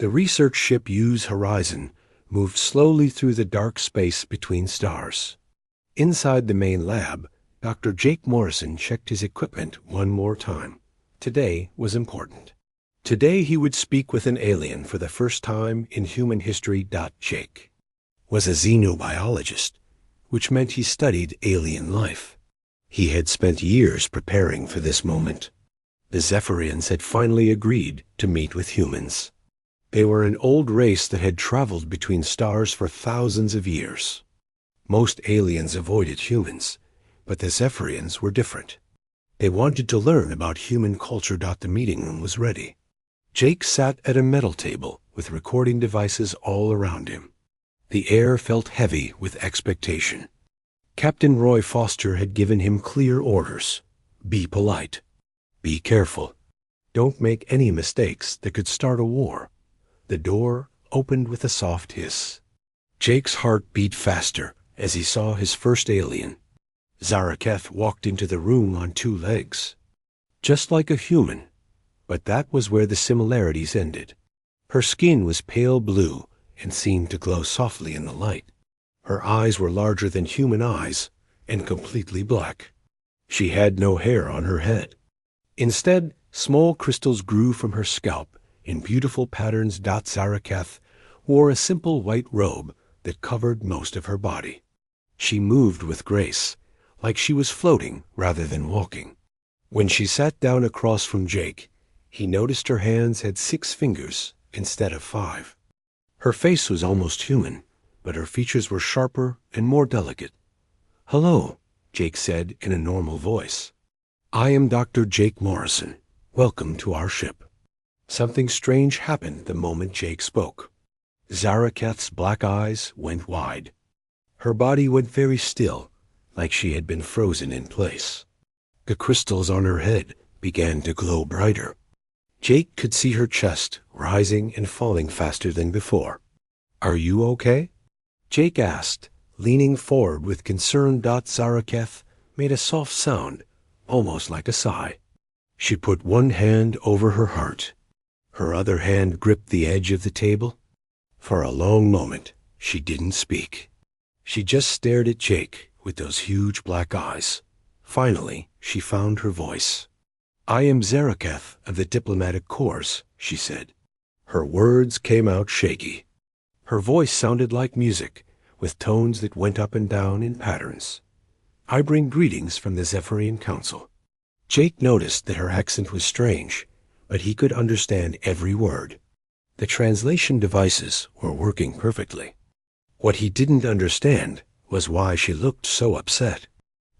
The research ship U's Horizon moved slowly through the dark space between stars. Inside the main lab, Dr. Jake Morrison checked his equipment one more time. Today was important. Today he would speak with an alien for the first time in human history. Jake was a xenobiologist, which meant he studied alien life. He had spent years preparing for this moment. The Zephyrians had finally agreed to meet with humans. They were an old race that had traveled between stars for thousands of years. Most aliens avoided humans, but the Zephyrians were different. They wanted to learn about human culture. The meeting room was ready. Jake sat at a metal table with recording devices all around him. The air felt heavy with expectation. Captain Roy Foster had given him clear orders. Be polite. Be careful. Don't make any mistakes that could start a war. The door opened with a soft hiss. Jake's heart beat faster as he saw his first alien. Zaraketh walked into the room on two legs. Just like a human, but that was where the similarities ended. Her skin was pale blue and seemed to glow softly in the light. Her eyes were larger than human eyes and completely black. She had no hair on her head. Instead, small crystals grew from her scalp in beautiful patterns. Zaraketh wore a simple white robe that covered most of her body. She moved with grace, like she was floating rather than walking. When she sat down across from Jake, he noticed her hands had 6 fingers instead of 5. Her face was almost human, but her features were sharper and more delicate. "Hello," Jake said in a normal voice. "I am Dr. Jake Morrison. Welcome to our ship." Something strange happened the moment Jake spoke. Zaraketh's black eyes went wide. Her body went very still, like she had been frozen in place. The crystals on her head began to glow brighter. Jake could see her chest rising and falling faster than before. "Are you okay?" Jake asked, leaning forward with concern. Zaraketh made a soft sound, almost like a sigh. She put one hand over her heart. Her other hand gripped the edge of the table. For a long moment, she didn't speak. She just stared at Jake with those huge black eyes. Finally, she found her voice. "I am Zaraketh of the Diplomatic Corps," she said. Her words came out shaky. Her voice sounded like music, with tones that went up and down in patterns. "I bring greetings from the Zephyrian Council." Jake noticed that her accent was strange, but he could understand every word. The translation devices were working perfectly. What he didn't understand was why she looked so upset.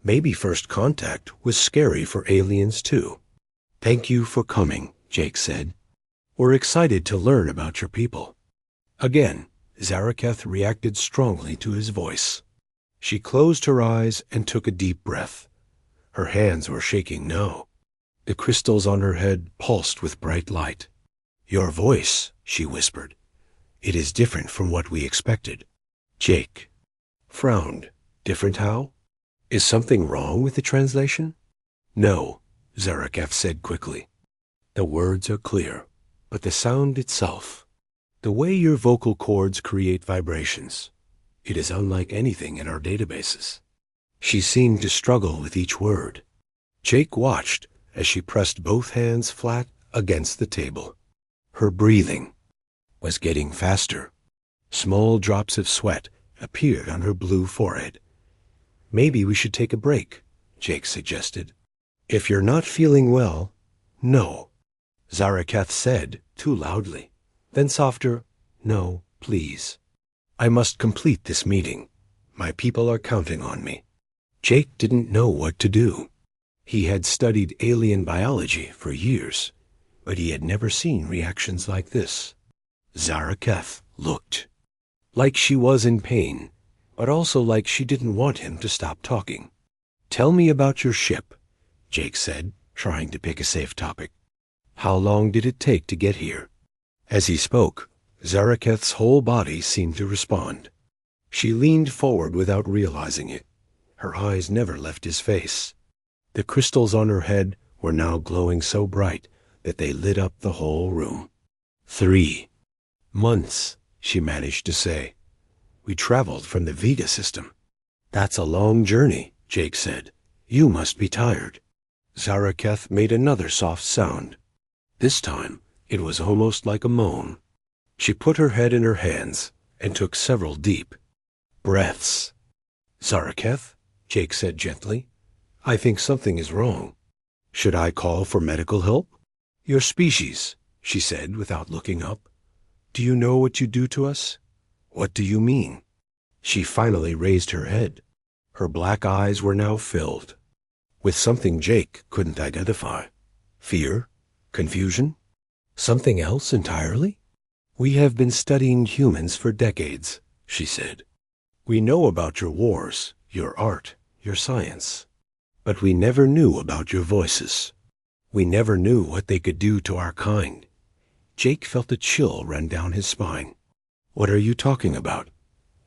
Maybe first contact was scary for aliens too. "Thank you for coming," Jake said. "We're excited to learn about your people." Again, Zaraketh reacted strongly to his voice. She closed her eyes and took a deep breath. Her hands were shaking now. The crystals on her head pulsed with bright light. "Your voice," she whispered. "It is different from what we expected." Jake frowned. "Different how? Is something wrong with the translation?" "No," Zaraketh said quickly. "The words are clear, but the sound itself, the way your vocal cords create vibrations, it is unlike anything in our databases." She seemed to struggle with each word. Jake watched as she pressed both hands flat against the table. Her breathing was getting faster. Small drops of sweat appeared on her blue forehead. "Maybe we should take a break," Jake suggested. "If you're not feeling well." "No," Zaraketh said, too loudly. Then softer, "No, please. I must complete this meeting. My people are counting on me." Jake didn't know what to do. He had studied alien biology for years, but he had never seen reactions like this. Zaraketh looked like she was in pain, but also like she didn't want him to stop talking. "Tell me about your ship," Jake said, trying to pick a safe topic. "How long did it take to get here?" As he spoke, Zaraketh's whole body seemed to respond. She leaned forward without realizing it. Her eyes never left his face. The crystals on her head were now glowing so bright that they lit up the whole room. 3. Months, she managed to say. We traveled from the Vega system. That's a long journey, Jake said. You must be tired. Zaraketh made another soft sound. This time, it was almost like a moan. She put her head in her hands and took several deep breaths. Zaraketh, Jake said gently, I think something is wrong. Should I call for medical help? Your species, she said without looking up. Do you know what you do to us? What do you mean? She finally raised her head. Her black eyes were now filled with something Jake couldn't identify. Fear? Confusion? Something else entirely? We have been studying humans for decades, she said. We know about your wars, your art, your science. But we never knew about your voices. We never knew what they could do to our kind. Jake felt a chill run down his spine. What are you talking about?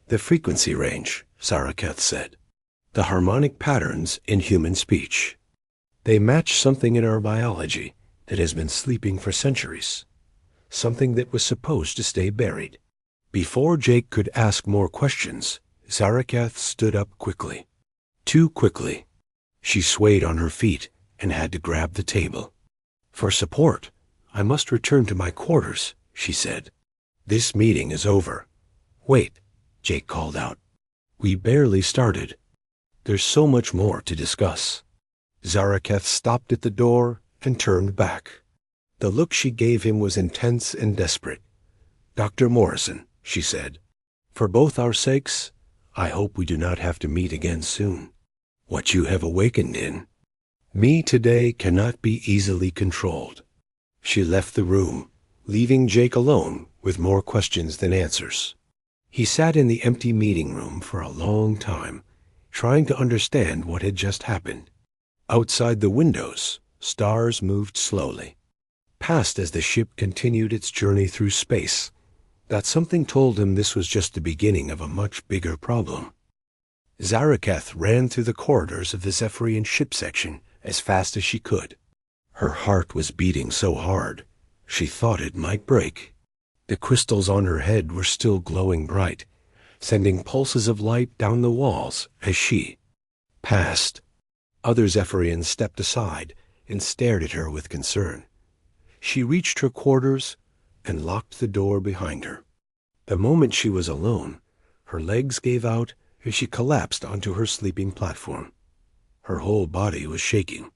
The frequency range, Zaraketh said. The harmonic patterns in human speech. They match something in our biology that has been sleeping for centuries. Something that was supposed to stay buried. Before Jake could ask more questions, Zaraketh stood up quickly. Too quickly. She swayed on her feet and had to grab the table. For support, I must return to my quarters, she said. This meeting is over. Wait, Jake called out. We barely started. There's so much more to discuss. Zaraketh stopped at the door and turned back. The look she gave him was intense and desperate. Dr. Morrison, she said, for both our sakes, I hope we do not have to meet again soon. What you have awakened in me today cannot be easily controlled. She left the room, leaving Jake alone with more questions than answers. He sat in the empty meeting room for a long time, trying to understand what had just happened. Outside the windows, stars moved slowly, past as the ship continued its journey through space. That something told him this was just the beginning of a much bigger problem. Zaraketh ran through the corridors of the Zephyrian ship section as fast as she could. Her heart was beating so hard, she thought it might break. The crystals on her head were still glowing bright, sending pulses of light down the walls as she passed. Other Zephyrians stepped aside and stared at her with concern. She reached her quarters and locked the door behind her. The moment she was alone, her legs gave out as she collapsed onto her sleeping platform. Her whole body was shaking.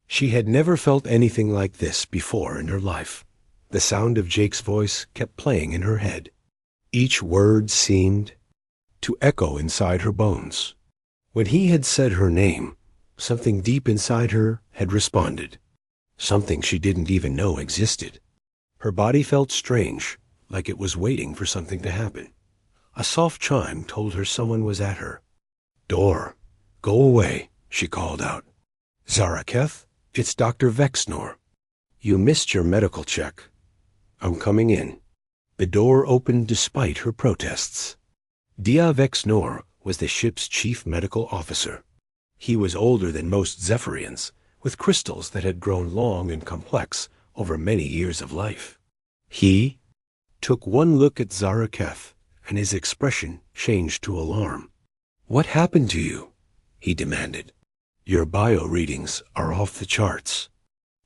She had never felt anything like this before in her life. The sound of Jake's voice kept playing in her head. Each word seemed to echo inside her bones. When he had said her name, something deep inside her had responded. Something she didn't even know existed. Her body felt strange, like it was waiting for something to happen. A soft chime told her someone was at her door. Go away, she called out. Zaraketh, it's Dr. Vexnor. You missed your medical check. I'm coming in. The door opened despite her protests. Dia Vexnor was the ship's chief medical officer. He was older than most Zephyrians, with crystals that had grown long and complex over many years of life. He took one look at Zaraketh, and his expression changed to alarm. What happened to you? He demanded. Your bio readings are off the charts.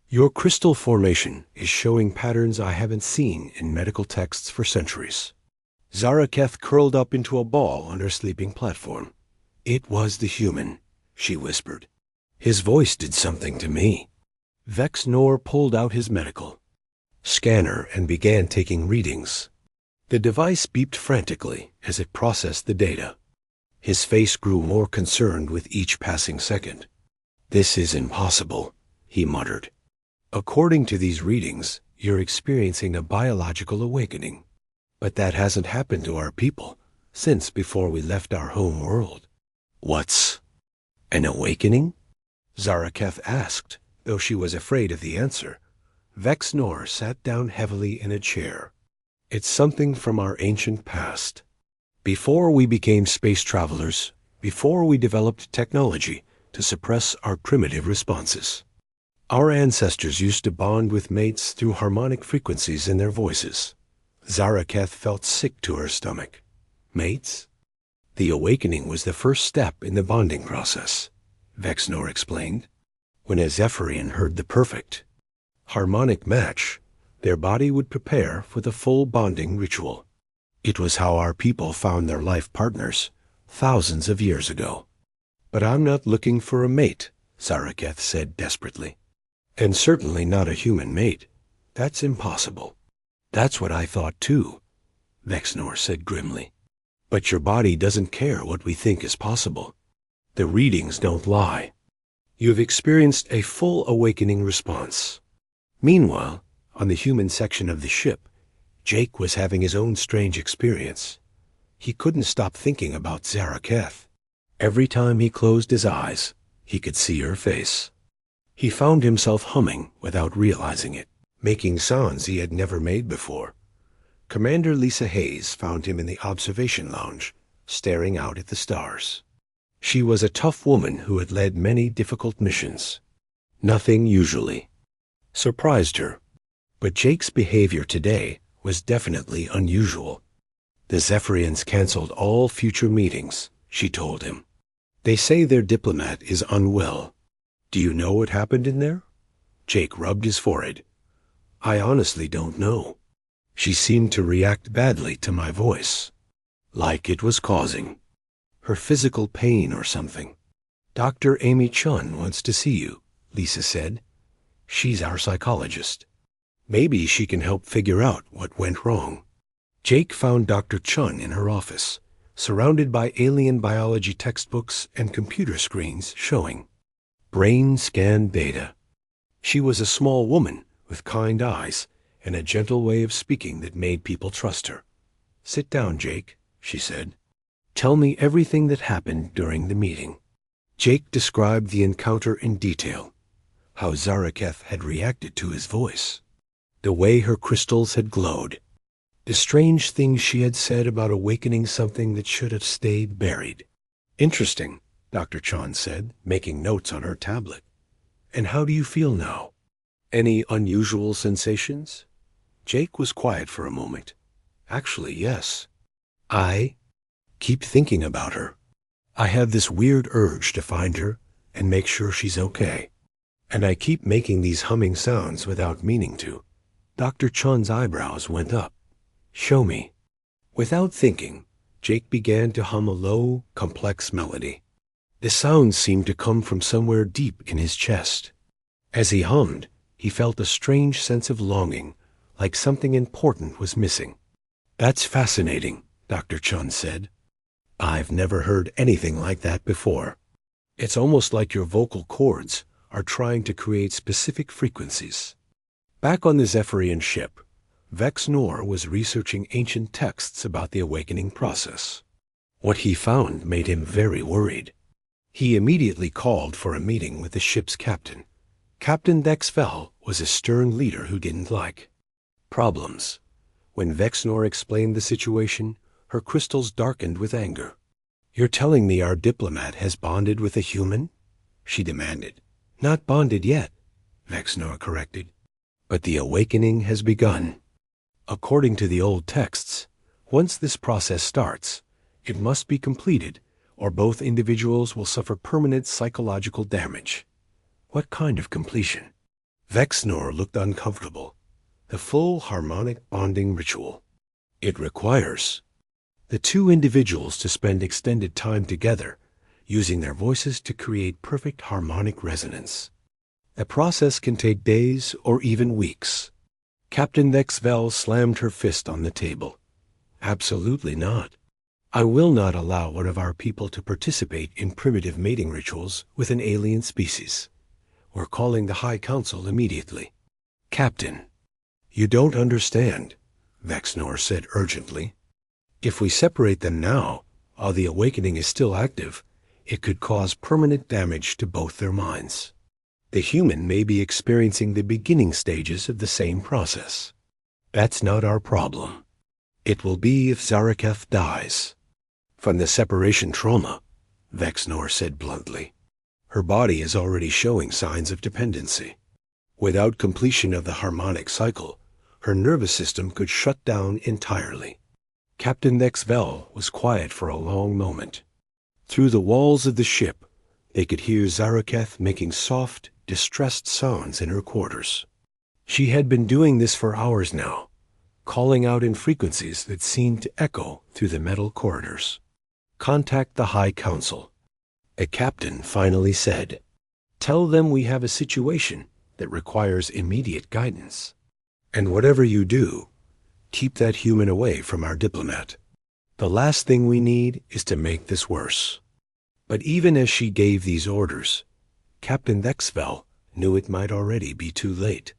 Your crystal formation is showing patterns I haven't seen in medical texts for centuries. Zaraketh curled up into a ball on her sleeping platform. It was the human, she whispered. His voice did something to me. Vexnor pulled out his medical scanner and began taking readings. The device beeped frantically as it processed the data. His face grew more concerned with each passing second. This is impossible, he muttered. According to these readings, you're experiencing a biological awakening. But that hasn't happened to our people since before we left our home world. What's an awakening? Zaraketh asked, though she was afraid of the answer. Vexnor sat down heavily in a chair. It's something from our ancient past. Before we became space travelers, before we developed technology to suppress our primitive responses, our ancestors used to bond with mates through harmonic frequencies in their voices. Zaraketh felt sick to her stomach. Mates? The awakening was the first step in the bonding process, Vexnor explained. When a Zephyrian heard the perfect, harmonic match, their body would prepare for the full bonding ritual. It was how our people found their life partners thousands of years ago. But I'm not looking for a mate, Zaraketh said desperately. And certainly not a human mate. That's impossible. That's what I thought too, Vexnor said grimly. But your body doesn't care what we think is possible. The readings don't lie. You've experienced a full awakening response. Meanwhile, on the human section of the ship, Jake was having his own strange experience. He couldn't stop thinking about Zaraketh. Every time he closed his eyes, he could see her face. He found himself humming without realizing it, making sounds he had never made before. Commander Lisa Hayes found him in the observation lounge, staring out at the stars. She was a tough woman who had led many difficult missions. Nothing usually surprised her, but Jake's behavior today was definitely unusual. The Zephyrians canceled all future meetings, she told him. They say their diplomat is unwell. Do you know what happened in there? Jake rubbed his forehead. I honestly don't know. She seemed to react badly to my voice, like it was causing her physical pain or something. Dr. Amy Chun wants to see you, Lisa said. She's our psychologist. Maybe she can help figure out what went wrong. Jake found Dr. Chun in her office, surrounded by alien biology textbooks and computer screens showing brain scan data. She was a small woman with kind eyes and a gentle way of speaking that made people trust her. Sit down, Jake, she said. Tell me everything that happened during the meeting. Jake described the encounter in detail, how Zaraketh had reacted to his voice, the way her crystals had glowed, the strange things she had said about awakening something that should have stayed buried. Interesting, Dr. Chon said, making notes on her tablet. And how do you feel now? Any unusual sensations? Jake was quiet for a moment. Actually, yes. I keep thinking about her. I have this weird urge to find her and make sure she's okay. And I keep making these humming sounds without meaning to. Dr. Chun's eyebrows went up. Show me. Without thinking, Jake began to hum a low, complex melody. The sounds seemed to come from somewhere deep in his chest. As he hummed, he felt a strange sense of longing, like something important was missing. That's fascinating, Dr. Chun said. I've never heard anything like that before. It's almost like your vocal cords are trying to create specific frequencies. Back on the Zephyrian ship, Vexnor was researching ancient texts about the awakening process. What he found made him very worried. He immediately called for a meeting with the ship's captain. Captain Dexvel was a stern leader who didn't like problems. When Vexnor explained the situation, her crystals darkened with anger. You're telling me our diplomat has bonded with a human? She demanded. Not bonded yet, Vexnor corrected. But the awakening has begun. According to the old texts, once this process starts, it must be completed, or both individuals will suffer permanent psychological damage. What kind of completion? Vexnor looked uncomfortable. The full harmonic bonding ritual. It requires the two individuals to spend extended time together, using their voices to create perfect harmonic resonance. The process can take days or even weeks. Captain Vexvel slammed her fist on the table. Absolutely not. I will not allow one of our people to participate in primitive mating rituals with an alien species. We're calling the High Council immediately. Captain, you don't understand, Vexnor said urgently. If we separate them now, while the awakening is still active, it could cause permanent damage to both their minds. The human may be experiencing the beginning stages of the same process. That's not our problem. It will be if Zaraketh dies. From the separation trauma, Vexnor said bluntly. Her body is already showing signs of dependency. Without completion of the harmonic cycle, her nervous system could shut down entirely. Captain Nexvel was quiet for a long moment. Through the walls of the ship, they could hear Zaraketh making soft, distressed sounds in her quarters. She had been doing this for hours now, calling out in frequencies that seemed to echo through the metal corridors. "Contact the High Council," a captain finally said. "Tell them we have a situation that requires immediate guidance. And whatever you do, keep that human away from our diplomat. The last thing we need is to make this worse." But even as she gave these orders, Captain Nexvel knew it might already be too late.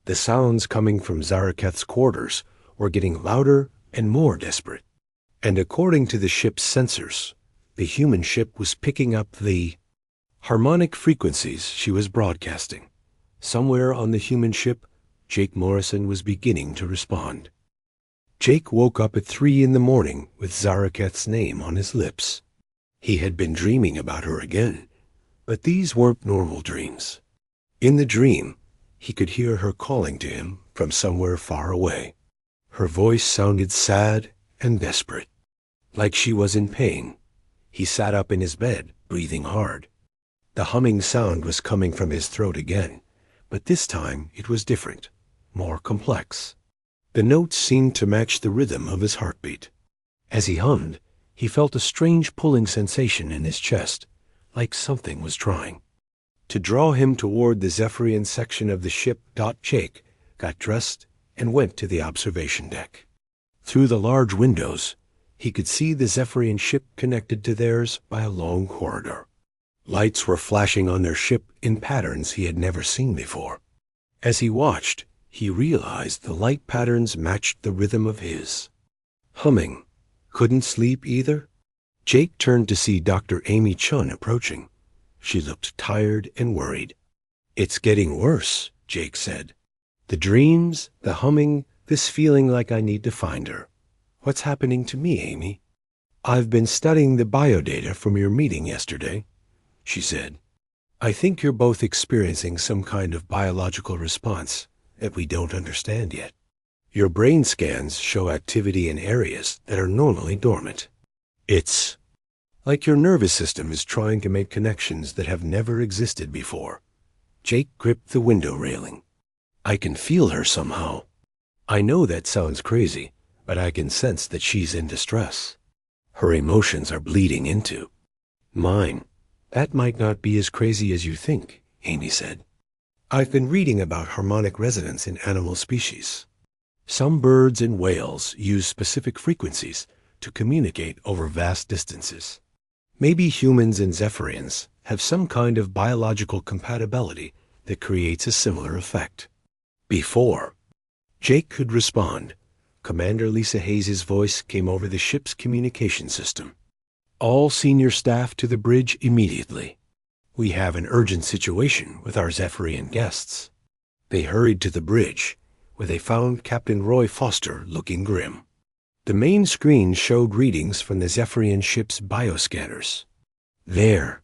The sounds coming from Zaraketh's quarters were getting louder and more desperate. And according to the ship's sensors, the human ship was picking up the harmonic frequencies she was broadcasting. Somewhere on the human ship, Jake Morrison was beginning to respond. Jake woke up at 3 in the morning with Zaraketh's name on his lips. He had been dreaming about her again, but these weren't normal dreams. In the dream, he could hear her calling to him from somewhere far away. Her voice sounded sad and desperate, like she was in pain. He sat up in his bed, breathing hard. The humming sound was coming from his throat again, but this time it was different, more complex. The notes seemed to match the rhythm of his heartbeat. As he hummed, he felt a strange pulling sensation in his chest, like something was trying to draw him toward the Zephyrian section of the ship. Jake got dressed and went to the observation deck. Through the large windows, he could see the Zephyrian ship connected to theirs by a long corridor. Lights were flashing on their ship in patterns he had never seen before. As he watched, he realized the light patterns matched the rhythm of his. Humming. Couldn't sleep either? Jake turned to see Dr. Amy Chun approaching. She looked tired and worried. "It's getting worse," Jake said. "The dreams, the humming, this feeling like I need to find her. What's happening to me, Amy?" "I've been studying the biodata from your meeting yesterday," she said. "I think you're both experiencing some kind of biological response that we don't understand yet. Your brain scans show activity in areas that are normally dormant. It's like your nervous system is trying to make connections that have never existed before." Jake gripped the window railing. "I can feel her somehow. I know that sounds crazy, but I can sense that she's in distress. Her emotions are bleeding into mine." "That might not be as crazy as you think," Amy said. "I've been reading about harmonic resonance in animal species. Some birds and whales use specific frequencies to communicate over vast distances. Maybe humans and Zephyrians have some kind of biological compatibility that creates a similar effect." Before Jake could respond, Commander Lisa Hayes' voice came over the ship's communication system. "All senior staff to the bridge immediately. We have an urgent situation with our Zephyrian guests." They hurried to the bridge, where they found Captain Roy Foster looking grim. The main screen showed readings from the Zephyrian ship's bioscanners. "There.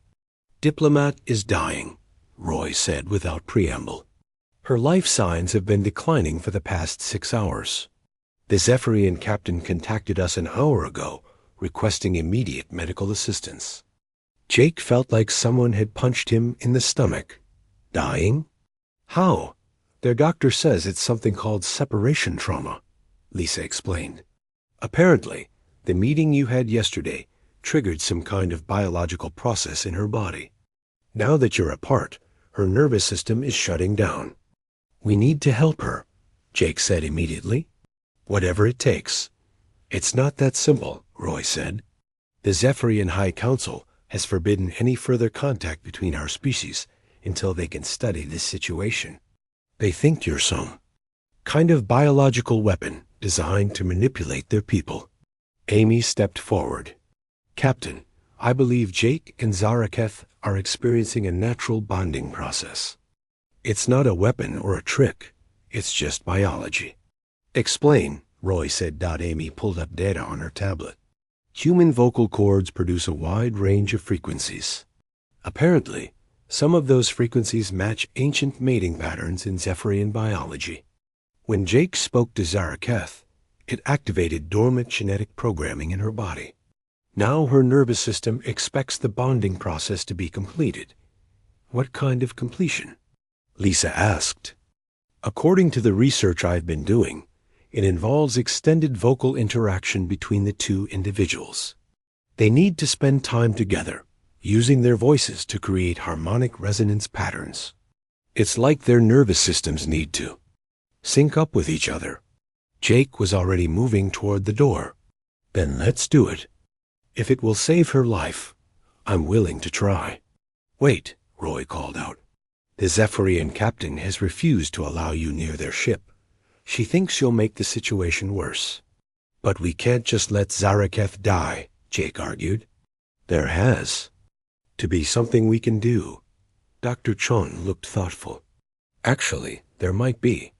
Diplomat is dying," Roy said without preamble. "Her life signs have been declining for the past 6 hours. The Zephyrian captain contacted us an hour ago, requesting immediate medical assistance." Jake felt like someone had punched him in the stomach. "Dying? How?" "Their doctor says it's something called separation trauma," Lisa explained. "Apparently, the meeting you had yesterday triggered some kind of biological process in her body. Now that you're apart, her nervous system is shutting down. We need to help her," Jake said immediately. "Whatever it takes." "It's not that simple," Roy said. "The Zephyrian High Council has forbidden any further contact between our species until they can study this situation. They think you're some kind of biological weapon designed to manipulate their people." Amy stepped forward. "Captain, I believe Jake and Zaraketh are experiencing a natural bonding process. It's not a weapon or a trick. It's just biology." "Explain," Roy said. Amy pulled up data on her tablet. "Human vocal cords produce a wide range of frequencies. Apparently, some of those frequencies match ancient mating patterns in Zephyrian biology. When Jake spoke to Zaraketh, it activated dormant genetic programming in her body. Now her nervous system expects the bonding process to be completed. What kind of completion? Lisa asked. According to the research I've been doing, it involves extended vocal interaction between the two individuals. They need to spend time together, using their voices to create harmonic resonance patterns. It's like their nervous systems need to sync up with each other. Jake was already moving toward the door. Then let's do it. If it will save her life, I'm willing to try. Wait, Roy called out. The Zephyrian captain has refused to allow you near their ship. She thinks you'll make the situation worse. But we can't just let Zaraketh die, Jake argued. There has to be something we can do. Dr. Chon looked thoughtful. Actually, there might be.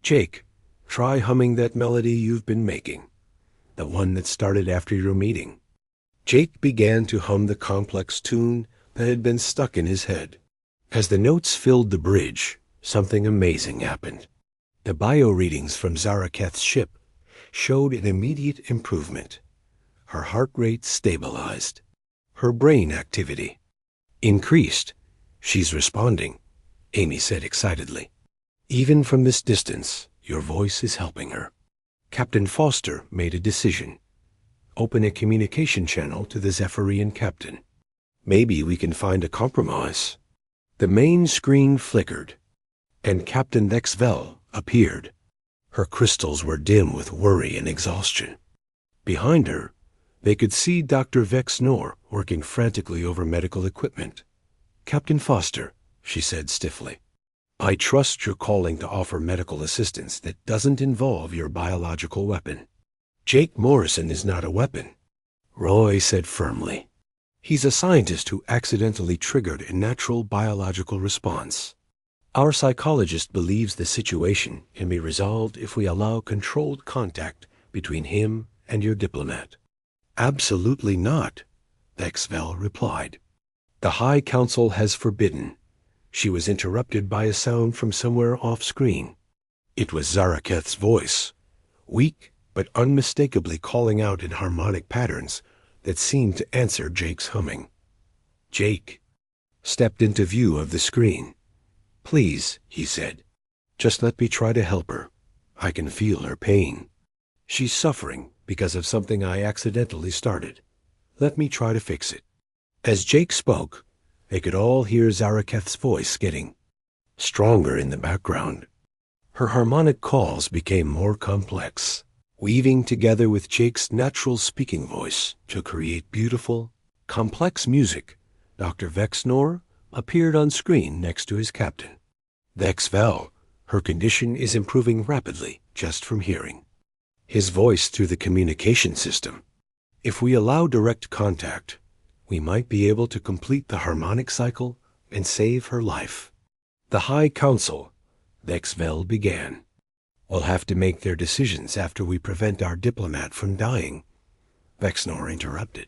Jake, try humming that melody you've been making, the one that started after your meeting. Jake began to hum the complex tune that had been stuck in his head. As the notes filled the bridge, something amazing happened. The bio-readings from Zaraketh's ship showed an immediate improvement. Her heart rate stabilized. Her brain activity increased. She's responding, Amy said excitedly. Even from this distance, your voice is helping her. Captain Foster made a decision. Open a communication channel to the Zephyrian captain. Maybe we can find a compromise. The main screen flickered, and Captain Vexvel appeared. Her crystals were dim with worry and exhaustion. Behind her, they could see Dr. Vexnor working frantically over medical equipment. Captain Foster, she said stiffly, I trust your calling to offer medical assistance that doesn't involve your biological weapon. Jake Morrison is not a weapon, Roy said firmly. He's a scientist who accidentally triggered a natural biological response. Our psychologist believes the situation can be resolved if we allow controlled contact between him and your diplomat. Absolutely not, Vexvel replied. The High Council has forbidden. She was interrupted by a sound from somewhere off-screen. It was Zaraketh's voice, weak but unmistakably calling out in harmonic patterns that seemed to answer Jake's humming. Jake stepped into view of the screen. Please, he said, just let me try to help her. I can feel her pain. She's suffering because of something I accidentally started. Let me try to fix it. As Jake spoke, they could all hear Zaraketh's voice getting stronger in the background. Her harmonic calls became more complex, weaving together with Jake's natural speaking voice to create beautiful, complex music. Dr. Vexnor appeared on screen next to his captain. Vexvel, her condition is improving rapidly just from hearing his voice through the communication system. If we allow direct contact, we might be able to complete the harmonic cycle and save her life. The High Council, Vexvel began, will have to make their decisions after we prevent our diplomat from dying, Vexnor interrupted.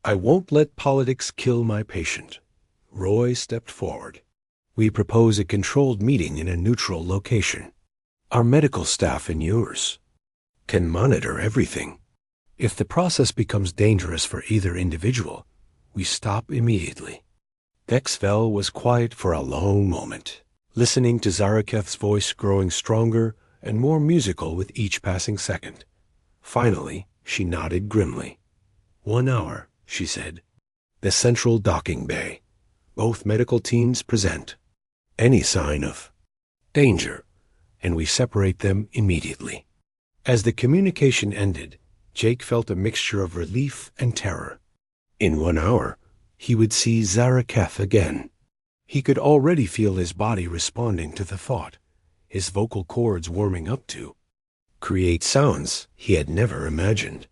I won't let politics kill my patient. Roy stepped forward. We propose a controlled meeting in a neutral location. Our medical staff and yours can monitor everything. If the process becomes dangerous for either individual, we stop immediately. Vexvel was quiet for a long moment, listening to Zaraketh's voice growing stronger and more musical with each passing second. Finally, she nodded grimly. 1 hour, she said. The central docking bay. Both medical teams present. Any sign of danger, and we separate them immediately. As the communication ended, Jake felt a mixture of relief and terror. In 1 hour, he would see Zaraketh again. He could already feel his body responding to the thought, his vocal cords warming up to create sounds he had never imagined.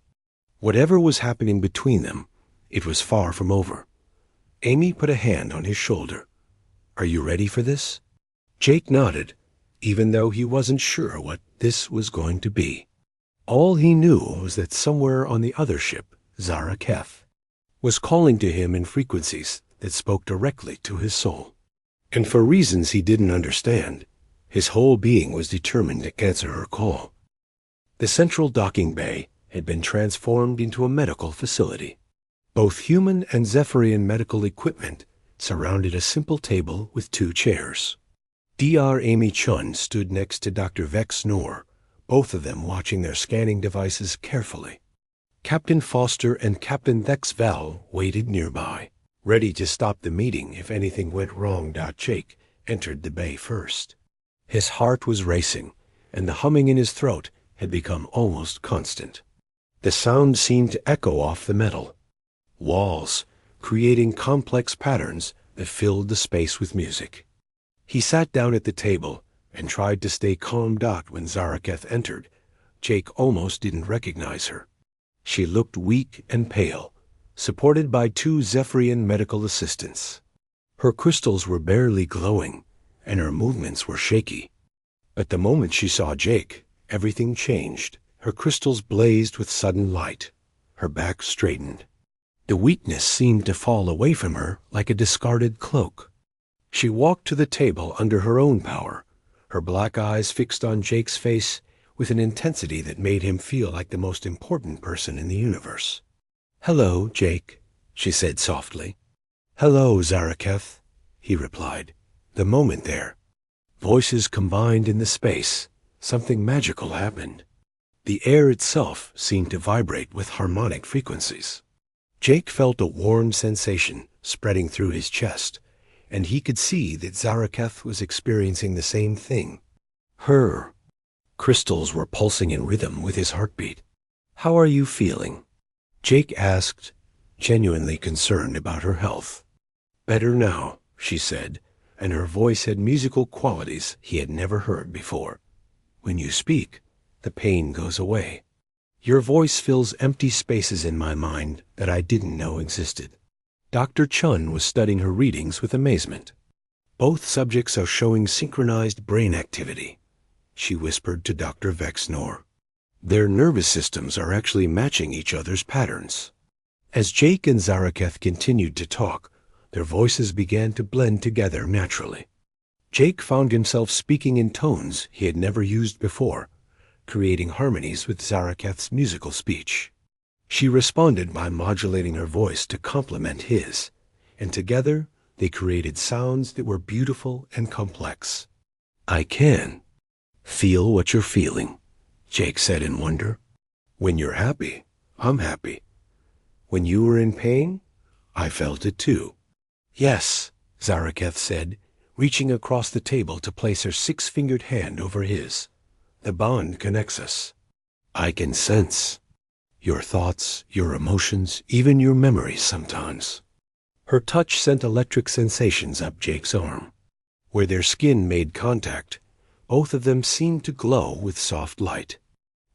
Whatever was happening between them, it was far from over. Amy put a hand on his shoulder. Are you ready for this? Jake nodded, even though he wasn't sure what this was going to be. All he knew was that somewhere on the other ship, Zaraketh was calling to him in frequencies that spoke directly to his soul. And for reasons he didn't understand, His whole being was determined to answer her call. The central docking bay had been transformed into a medical facility. Both human and Zephyrian medical equipment surrounded a simple table with 2 chairs. Dr. Amy Chun stood next to Dr. Vex Noor, both of them watching their scanning devices carefully. Captain Foster and Captain Thex Val waited nearby, ready to stop the meeting if anything went wrong. Jake entered the bay first. His heart was racing, and the humming in his throat had become almost constant. The sound seemed to echo off the metal walls, creating complex patterns that filled the space with music. He sat down at the table and tried to stay calmed out when Zaraketh entered. Jake almost didn't recognize her. She looked weak and pale, supported by 2 Zephyrian medical assistants. Her crystals were barely glowing, and her movements were shaky. But the moment she saw Jake, everything changed. Her crystals blazed with sudden light. Her back straightened. The weakness seemed to fall away from her like a discarded cloak. She walked to the table under her own power, her black eyes fixed on Jake's face with an intensity that made him feel like the most important person in the universe. "Hello, Jake," she said softly. "Hello, Zaraketh," he replied. The moment their voices combined in the space, something magical happened. The air itself seemed to vibrate with harmonic frequencies. Jake felt a warm sensation spreading through his chest, and he could see that Zaraketh was experiencing the same thing. Her crystals were pulsing in rhythm with his heartbeat. "How are you feeling?" Jake asked, genuinely concerned about her health. "Better now," she said, and her voice had musical qualities he had never heard before. "When you speak, the pain goes away. Your voice fills empty spaces in my mind that I didn't know existed." Dr. Chun was studying her readings with amazement. "Both subjects are showing synchronized brain activity," she whispered to Dr. Vex Noor. "Their nervous systems are actually matching each other's patterns." As Jake and Zaraketh continued to talk, their voices began to blend together naturally. Jake found himself speaking in tones he had never used before, creating harmonies with Zaraketh's musical speech. She responded by modulating her voice to complement his, and together they created sounds that were beautiful and complex. "I can feel what you're feeling," Jake said in wonder. "When you're happy, I'm happy. When you were in pain, I felt it too." "Yes," Zaraketh said, reaching across the table to place her 6-fingered hand over his. "The bond connects us. I can sense your thoughts, your emotions, even your memories sometimes." Her touch sent electric sensations up Jake's arm. Where their skin made contact, both of them seemed to glow with soft light.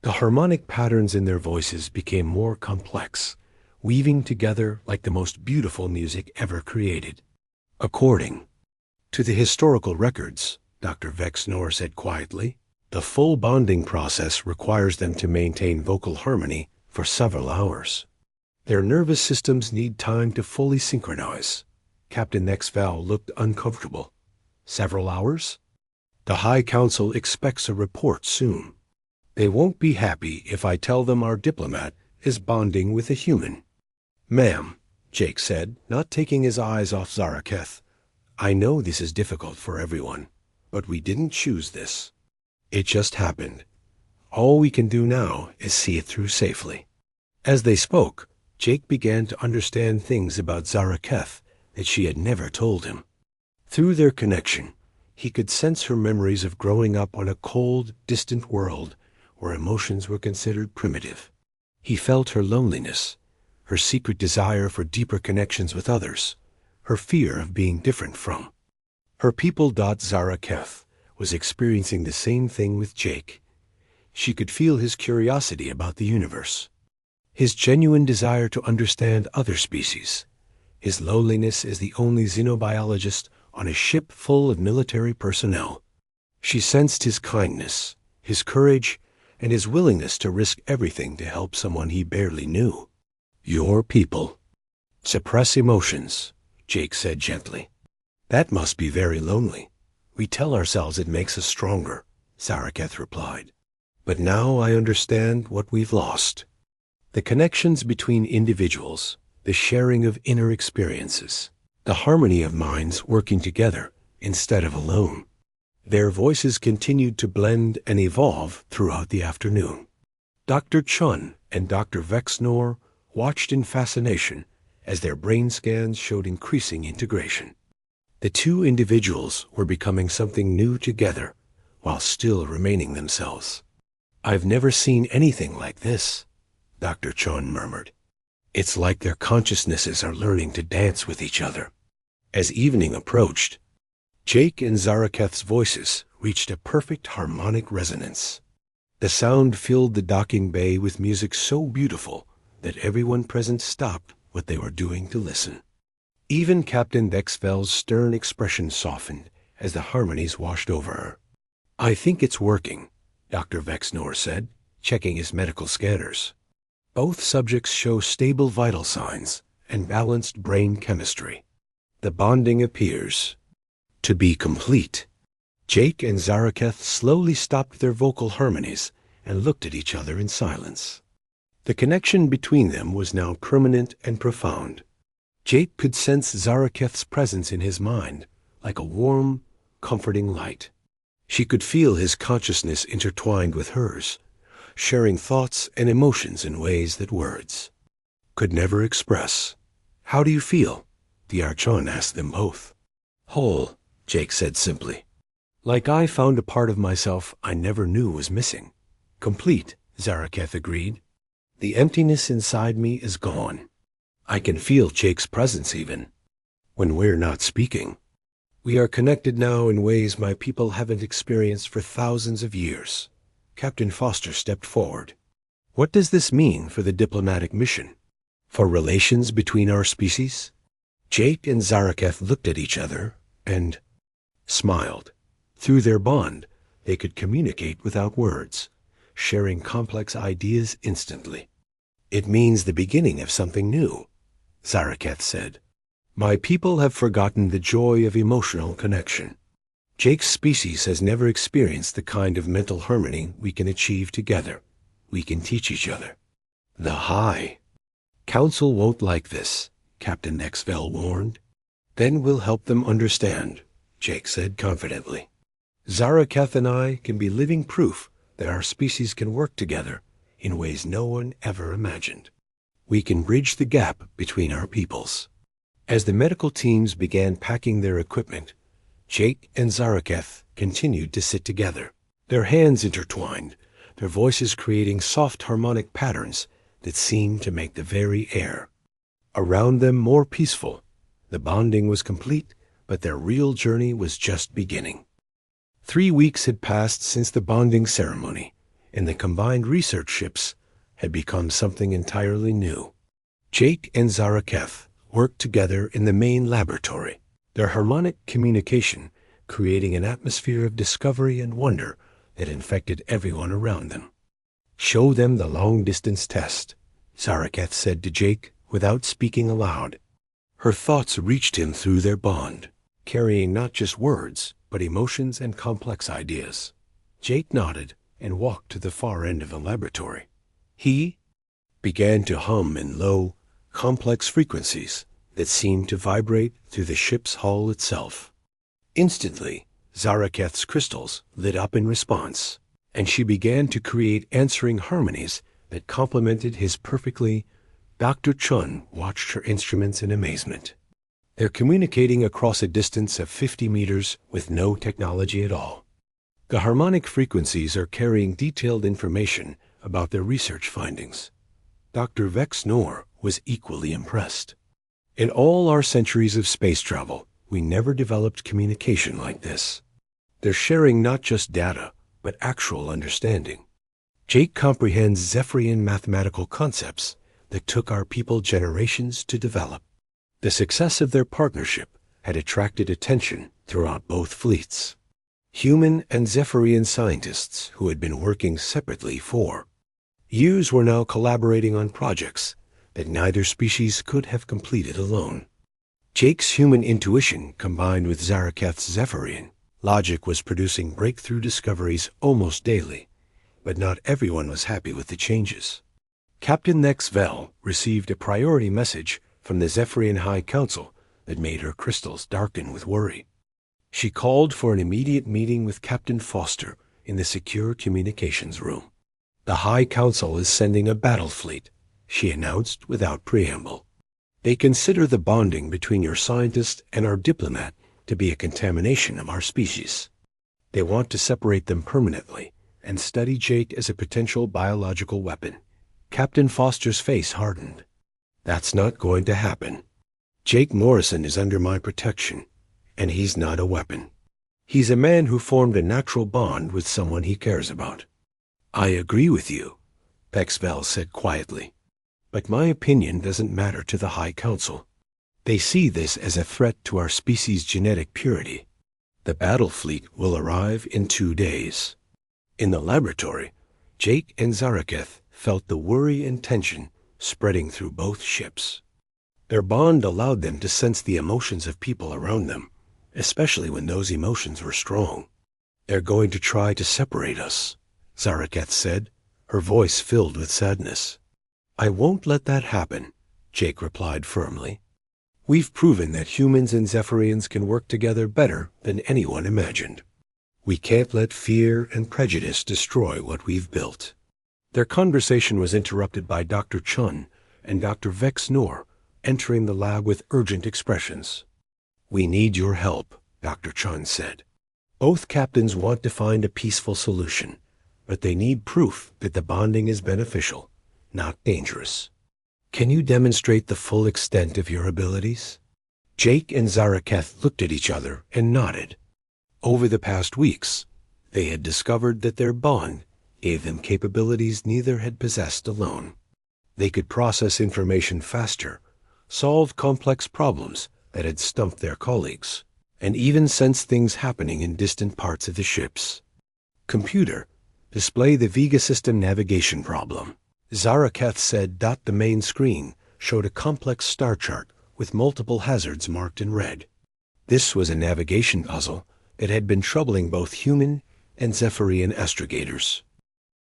The harmonic patterns in their voices became more complex, weaving together like the most beautiful music ever created. "According to the historical records," Dr. Vex Noor said quietly, "the full bonding process requires them to maintain vocal harmony for several hours. Their nervous systems need time to fully synchronize." Captain Nexval looked uncomfortable. "Several hours? The High Council expects a report soon. They won't be happy if I tell them our diplomat is bonding with a human." "Ma'am," Jake said, not taking his eyes off Zaraketh, "I know this is difficult for everyone, but we didn't choose this. It just happened. All we can do now is see it through safely." As they spoke, Jake began to understand things about Zaraketh that she had never told him. Through their connection, he could sense her memories of growing up on a cold, distant world where emotions were considered primitive. He felt her loneliness, her secret desire for deeper connections with others, her fear of being different from. Her people. Zaraketh was experiencing the same thing with Jake. She could feel his curiosity about the universe, his genuine desire to understand other species, his loneliness as the only xenobiologist on a ship full of military personnel. She sensed his kindness, his courage, and his willingness to risk everything to help someone he barely knew. "Your people suppress emotions," Jake said gently. "That must be very lonely. We tell ourselves it makes us stronger, Zaraketh replied. But now I understand what we've lost. The connections between individuals, the sharing of inner experiences, the harmony of minds working together instead of alone. Their voices continued to blend and evolve throughout the afternoon. Dr. Chun and Dr. Vexnor watched in fascination as their brain scans showed increasing integration. The two individuals were becoming something new together while still remaining themselves. I've never seen anything like this, Dr. Chun murmured. It's like their consciousnesses are learning to dance with each other. As evening approached, Jake and Zaraketh's voices reached a perfect harmonic resonance. The sound filled the docking bay with music so beautiful that everyone present stopped what they were doing to listen. Even Captain Dexvel's stern expression softened as the harmonies washed over her. I think it's working, Dr. Vexnor said, checking his medical scanners. Both subjects show stable vital signs and balanced brain chemistry. The bonding appears to be complete. Jake and Zaraketh slowly stopped their vocal harmonies and looked at each other in silence. The connection between them was now permanent and profound. Jake could sense Zaraketh's presence in his mind like a warm, comforting light. She could feel his consciousness intertwined with hers, sharing thoughts and emotions in ways that words could never express. How do you feel? The Archon asked them both. Whole, Jake said simply. Like I found a part of myself I never knew was missing. Complete, Zaraketh agreed. The emptiness inside me is gone. I can feel Jake's presence even when we're not speaking. We are connected now in ways my people haven't experienced for thousands of years. Captain Foster stepped forward. What does this mean for the diplomatic mission? For relations between our species? Jake and Zaraketh looked at each other and smiled. Through their bond, they could communicate without words, sharing complex ideas instantly. It means the beginning of something new, Zaraketh said. My people have forgotten the joy of emotional connection. Jake's species has never experienced the kind of mental harmony we can achieve together. We can teach each other. The High Council won't like this, Captain Dexvel warned. Then we'll help them understand, Jake said confidently. Zaraketh and I can be living proof that our species can work together in ways no one ever imagined. We can bridge the gap between our peoples. As the medical teams began packing their equipment, Jake and Zaraketh continued to sit together, their hands intertwined, their voices creating soft harmonic patterns that seemed to make the very air around them more peaceful. The bonding was complete, but their real journey was just beginning. 3 weeks had passed since the bonding ceremony, and the combined research ships had become something entirely new. Jake and Zaraketh worked together in the main laboratory, their harmonic communication creating an atmosphere of discovery and wonder that infected everyone around them. Show them the long-distance test, Zaraketh said to Jake without speaking aloud. Her thoughts reached him through their bond, carrying not just words, but emotions and complex ideas. Jake nodded and walked to the far end of the laboratory. He began to hum in low, complex frequencies that seemed to vibrate through the ship's hull itself. Instantly, Zaraketh's crystals lit up in response, and she began to create answering harmonies that complemented his perfectly. Dr. Chun watched her instruments in amazement. They're communicating across a distance of 50 meters with no technology at all. The harmonic frequencies are carrying detailed information about their research findings. Dr. Vexnor was equally impressed. In all our centuries of space travel, we never developed communication like this. They're sharing not just data, but actual understanding. Jake comprehends Zephyrian mathematical concepts that took our people generations to develop. The success of their partnership had attracted attention throughout both fleets. Human and Zephyrian scientists who had been working separately for years were now collaborating on projects that neither species could have completed alone. Jake's human intuition combined with Zaraketh's Zephyrian Logic was producing breakthrough discoveries almost daily, but not everyone was happy with the changes. Captain Nexvel received a priority message from the Zephyrian High Council that made her crystals darken with worry. She called for an immediate meeting with Captain Foster in the secure communications room. "The High Council is sending a battle fleet," she announced without preamble. "They consider the bonding between your scientist and our diplomat to be a contamination of our species. They want to separate them permanently and study Jake as a potential biological weapon." Captain Foster's face hardened. "That's not going to happen. Jake Morrison is under my protection, and he's not a weapon. He's a man who formed a natural bond with someone he cares about." "I agree with you," Pexvel said quietly. "But my opinion doesn't matter to the High Council. They see this as a threat to our species' genetic purity. The battle fleet will arrive in 2 days." In the laboratory, Jake and Zaraketh felt the worry and tension spreading through both ships. Their bond allowed them to sense the emotions of people around them, especially when those emotions were strong. "They're going to try to separate us," Zaraketh said, her voice filled with sadness. "I won't let that happen," Jake replied firmly. "We've proven that humans and Zephyrians can work together better than anyone imagined. We can't let fear and prejudice destroy what we've built." Their conversation was interrupted by Dr. Chun and Dr. Vex Noor entering the lab with urgent expressions. "We need your help," Dr. Chun said. "Both captains want to find a peaceful solution, but they need proof that the bonding is beneficial, not dangerous. Can you demonstrate the full extent of your abilities?" Jake and Zaraketh looked at each other and nodded. Over the past weeks, they had discovered that their bond gave them capabilities neither had possessed alone. They could process information faster, solve complex problems that had stumped their colleagues, and even sense things happening in distant parts of the ships. "Computer, display the Vega system navigation problem," Zaraketh said. The main screen showed a complex star chart with multiple hazards marked in red. This was a navigation puzzle that had been troubling both human and Zephyrian astrogators.